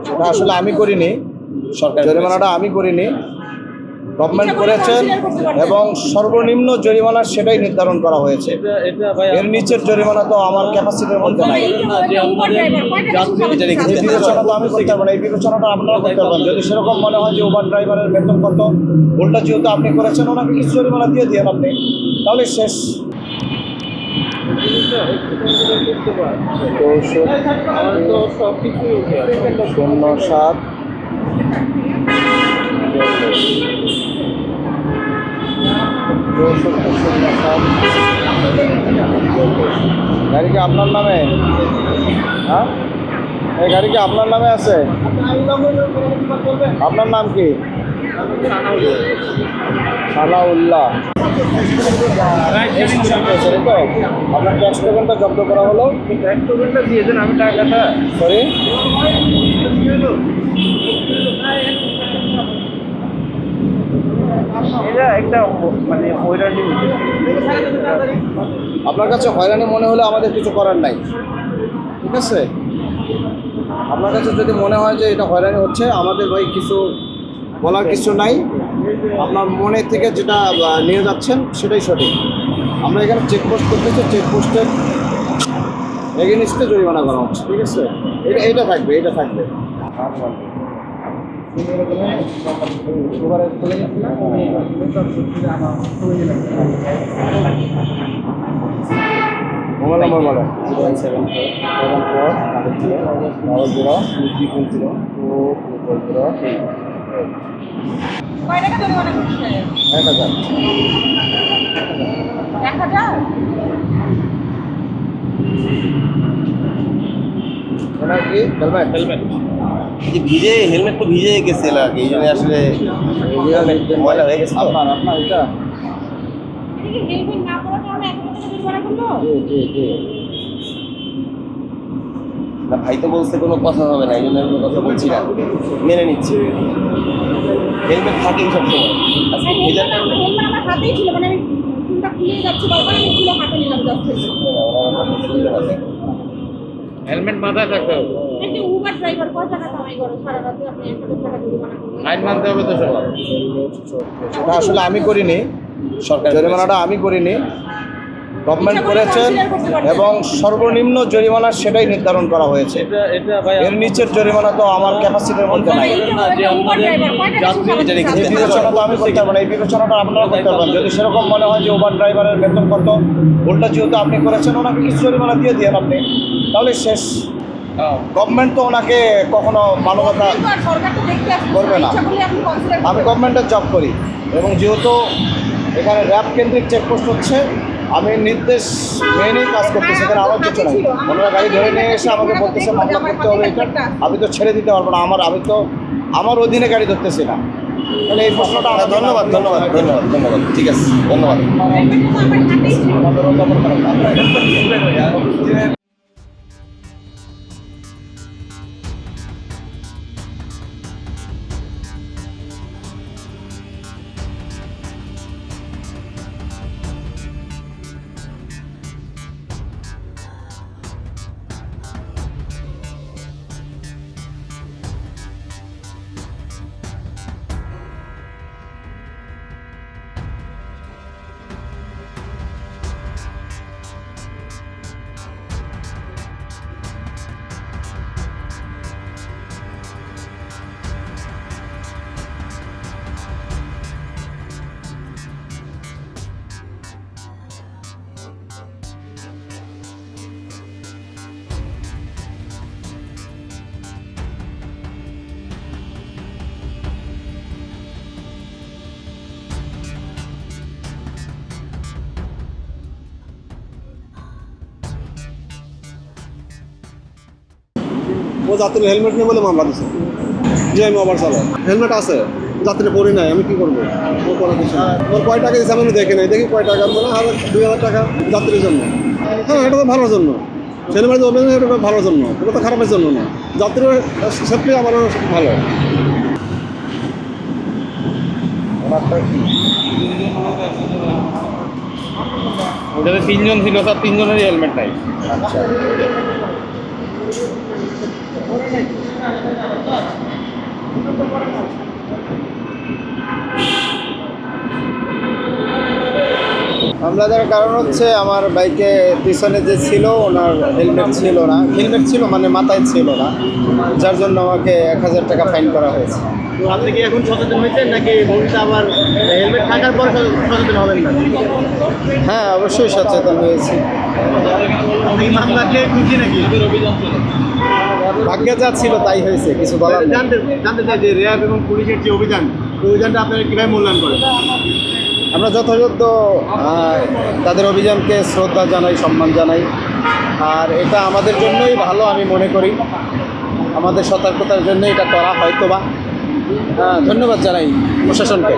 সেটা আসলে আমি করিনি, সরকার জরিমানাটা আমি করিনি, গভর্নমেন্ট করেছেন এবং সর্বনিম্ন জরিমানা সেটাই নির্ধারণ করা হয়েছে। এর নিচের জরিমানা তো আমার ক্যাপাসিটির মধ্যে নাই। এই বিবেচনা তো আমি করতে পারবো না, এই বিবেচনাটা আপনারা করতে পারবেন। যদি সেরকম মনে হয় যে উবার ড্রাইভারের বেতন কত, উল্টা যেহেতু আপনি করেছেন ওনাকে কিছু জরিমানা দিয়ে দিয়েন আপনি, তাহলে শেষ। 07 গাড়ি কি আপনার নামে? হ্যাঁ, এই গাড়ি কি আপনার নামে আছে? আপনার নাম কি? সানাউল্লাহ। আপনার ট্যাক্স টোকেনটা জব্দ করা হলো। ট্যাক্স টোকেনটা দিয়ে দেন, আমি টাকাটা সরি, এটা একটা মানে হয়রানি। আপনার কাছে হয়রানি মনে হলে আমাদের কিছু করার নাই, ঠিক আছে? আপনার কাছে যদি মনে হয় যে এটা হয়রানি হচ্ছে, আমাদের ভাই কিছু বলার কিছু নাই। আপনার মনে থেকে যেটা নিয়ে যাচ্ছেন সেটাই সঠিক। আমরা এখানে চেকপোস্ট করতেছি, চেকপোস্টের এগেনিস্টে জরিমানা করা হচ্ছে, ঠিক আছে? এটা থাকবে, এটা থাকবে। মোবাইল নম্বর বলো। 01740 কয় টাকা জরিমানা করছে? 1000। 1000? ওটা কি হেলমেট? হেলমেট ভিজে, হেলমেট তো ভিজে গেছে লাগে, এই জন্য আসলে ময়লা হয়ে গেছে। আপনার এটা? এটা কি হেলমেট না পরার কারণে 1000 টাকা জরিমানা করলো? জি। না ভাই তো বলছে কোনো কথা হবে না, এই জন্য কোনো কথা বলছি না, মেনে নিচ্ছি। হেলমেট থাকেই সবসময়। আজকে ভেজার কারণে হেলমেট আমার হাতেই ছিল, মানে আমি ফোনটা খুলে যাচ্ছি বারবার, আমি খুলে হাতে নিলাম যাচ্ছে। হেলমেট মাথায় থাকতে হবে। একটা উবার ড্রাইভার কয় টাকা কামাই করে সারা রাতে, আপনি 1000 টাকা জরিমানা করলেন? আইন মানতে হবে তো সবার। সেটা আসলে আমি করিনি, সরকার জরিমানাটা আমি করিনি, গভর্নমেন্ট করেছেন এবং সর্বনিম্ন জরিমানা সেটাই নির্ধারণ করা হয়েছে। এর নিচের জরিমানা তো আমার ক্যাপাসিটির মধ্যে নাই। এই বিবেচনা তো আমি করতে পারবো না, এই বিবেচনাটা আপনারা করতে পারবেন। যদি সেরকম মনে হয় যে উবার ড্রাইভারের বেতন কত, উল্টা যেহেতু আপনি করেছেন ওনাকে কিছু জরিমানা দিয়ে দিয়েন আপনি, তাহলে শেষ। গভর্নমেন্ট তো ওনাকে কখনো মানবতা করবে না। আমি গভর্নমেন্টের জব করি এবং যেহেতু এখানে র্যাব কেন্দ্রিক চেকপোস্ট হচ্ছে, আমি নির্দেশ মেনেই কাজ করতেছি, এখানে আমার কিছু নাই। ওনারা গাড়ি ধরে নিয়ে এসে আমাকে বলতেছে মামলা করতে হবে, এটা আমি তো ছেড়ে দিতে পারবো না, আমি তো আমার অধীনে গাড়ি ধরতেছি না। তাহলে এই প্রশ্নটা ধন্যবাদ, ঠিক আছে, ধন্যবাদ। ও যাত্রীর হেলমেট নেই বলে মামলা দিচ্ছে যে আমি ওভার চালাই। হেলমেট আছে, যাত্রী পড়ি নাই, আমি কি করবো? ও করা কিছু ওর কয় টাকা দিচ্ছে আমি দেখি নাই, দেখি কয় টাকা, বলে 2000 টাকা যাত্রীর জন্য। হ্যাঁ, এটা তো ভালোর জন্য, হেলমেট বলবেন এটা ভালোর জন্য, এটা তো খারাপের জন্য না। যাত্রীর সেফটি আমারও ভালো। ওটাতে 3 জন ছিল, তার 3 জনেরই হেলমেট নাই। আচ্ছা। মামলা দেওয়ার কারণ হচ্ছে আমার বাইকে পিছনে যে ছিল ওনার হেলমেট ছিল না, হেলমেট ছিল মানে মাথায় ছিল না, যার জন্য আমাকে 1000 টাকা ফাইন করা হয়েছে। আপনি কি এখন সচেতন হয়েছেন নাকি ভবিষ্যতে আবার হেলমেট থাকার পর সচেতন হবেন না? হ্যাঁ, অবশ্যই সচেতন হয়েছি। এই মামলাকে খুশি নাকি? ভাগ্যে যা ছিল তাই হয়েছে, কিছু বলার নেই। জানতে চাই যে র্যাব এবং পুলিশের যে অভিযানটা আপনারা কীভাবে মূল্যায়ন করেন? আমরা যথাযথ তাদের অভিযানকে শ্রদ্ধা জানাই, সম্মান জানাই। আর এটা আমাদের জন্যই ভালো আমি মনে করি, আমাদের সতর্কতার জন্য এটা করা হয়তো বা। ধন্যবাদ জানাই প্রশাসনকে।